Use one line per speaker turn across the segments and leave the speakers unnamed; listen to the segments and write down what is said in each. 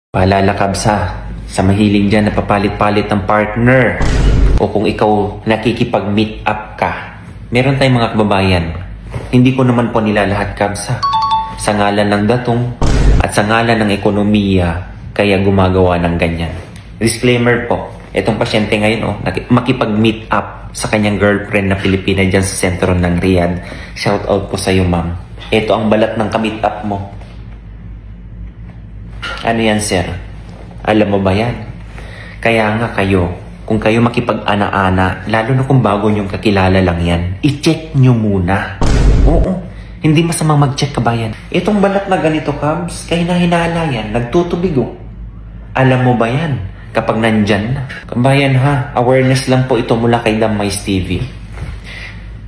Paalala Kabs ha, sa mahilig dyan na papalit-palit ng partner o kung ikaw nakikipag-meet up ka, meron tayong mga kababayan. Hindi ko naman po nila lahat Kabs ha. Sa ngalan ng datong at sa ngalan ng ekonomiya kaya gumagawa ng ganyan. Disclaimer po, itong pasyente ngayon makipag-meet up sa kanyang girlfriend na Pilipina dyan sa sentro ng Riyadh. Shout out po sa iyo ma'am. Ito ang balat ng ka-meet up mo. Ano yan sir? Alam mo ba yan? Kaya nga kayo, kung kayo makipag-ana-ana, lalo na kung bago nyong kakilala lang yan, i-check nyo muna. Oo, hindi masamang mag-check kabayan. Itong balat na ganito Kabs, kahina-hinala yan, nagtutubigo. Alam mo ba yan? Kapag nandyan na. Kabayan ha, awareness lang po ito mula kay Damais TV.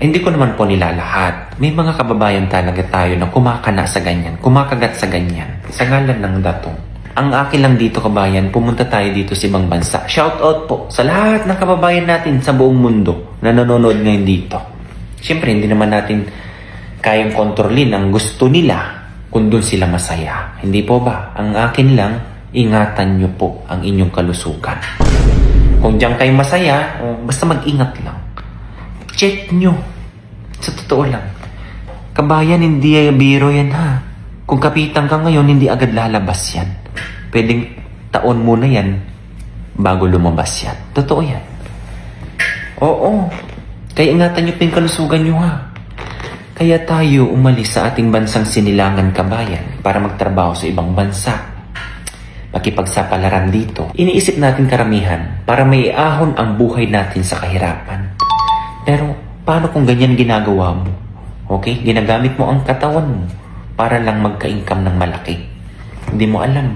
Hindi ko naman po nila lahat. May mga kababayan talaga tayo na kumakana sa ganyan, kumakagat sa ganyan, sa ngalan ng datong. Ang akin lang dito kabayan, pumunta tayo dito sa ibang bansa. Shout out po sa lahat ng kababayan natin sa buong mundo na nanonood ngayon dito. Siyempre, hindi naman natin kayang kontrolin ang gusto nila kung doon sila masaya. Hindi po ba? Ang akin lang, ingatan nyo po ang inyong kalusugan. Kung diyan kayo masaya, basta mag-ingat lang. Check nyo. Sa totoo lang. Kabayan, hindi biro yan ha. Kung kapitan ka ngayon, hindi agad lalabas yan. Pwedeng taon muna yan bago lumabas yan. Totoo yan. Oo. Kaya ingatan nyo pa yung kalusugan nyo ha. Kaya tayo umalis sa ating bansang sinilangan kabayan para magtrabaho sa ibang bansa. Makipagsapalaran dito. Iniisip natin karamihan para may ahon ang buhay natin sa kahirapan. Pero, paano kung ganyan ginagawa mo? Okay? Ginagamit mo ang katawan mo para lang magka-income ng malaki. Hindi mo alam.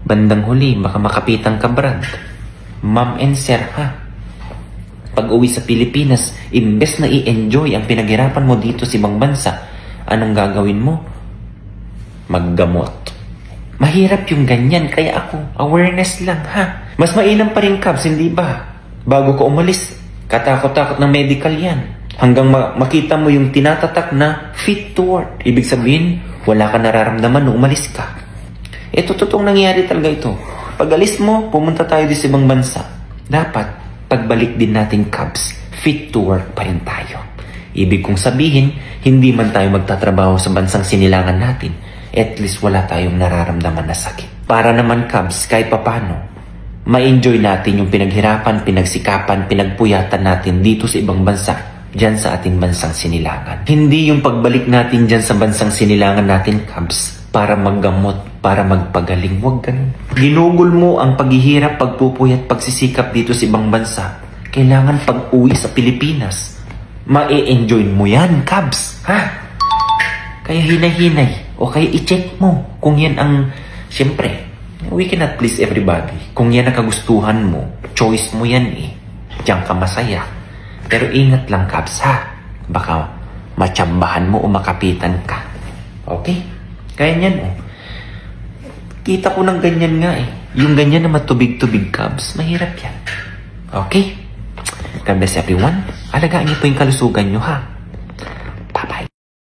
Bandang huli, baka makapitan ka brand. Ma'am and sir, ha? Pag uwi sa Pilipinas, imbes na i-enjoy ang pinaghirapan mo dito sa ibang bansa, anong gagawin mo? Maggamot. Mahirap yung ganyan, kaya ako, awareness lang, ha? Mas mainam pa rin, Kabs, hindi ba? Bago ka umalis, katakot-takot ng medical yan. Hanggang makita mo yung tinatatak na fit to work. Ibig sabihin, wala ka nararamdaman nung umalis ka. Ito, totoong nangyari talaga ito. Pag alis mo, pumunta tayo din sa ibang bansa. Dapat, pagbalik din natin Kabs, fit to work pa rin tayo. Ibig kong sabihin, hindi man tayo magtatrabaho sa bansang sinilangan natin. At least wala tayong nararamdaman na sakit. Para naman Kabs, kahit papano, ma-enjoy natin yung pinaghirapan, pinagsikapan, pinagpuyatan natin dito sa ibang bansa, dyan sa ating bansang sinilangan. Hindi yung pagbalik natin dyan sa bansang sinilangan natin, Kabs, para maggamot, para magpagaling. Huwag ganun. Ginugol mo ang paghihirap, pagpupuyat, pagsisikap dito sa ibang bansa. Kailangan pag-uwi sa Pilipinas, ma-enjoy mo yan, Kabs. Ha? Kaya hinay-hinay. O kaya i-check mo kung yan ang, siyempre, we cannot please everybody. Kung yan ang kagustuhan mo, choice mo yan eh. Diyan ka masaya. Pero ingat lang, Kabs, ha? Baka matsambahan mo o makapitan ka. Okay? Kaya yan, oh. Kita ko ng ganyan nga eh. Yung ganyan na matubig-tubig, Kabs, mahirap yan. Okay? God bless everyone. Alagaan niyo po yung kalusugan niyo, ha?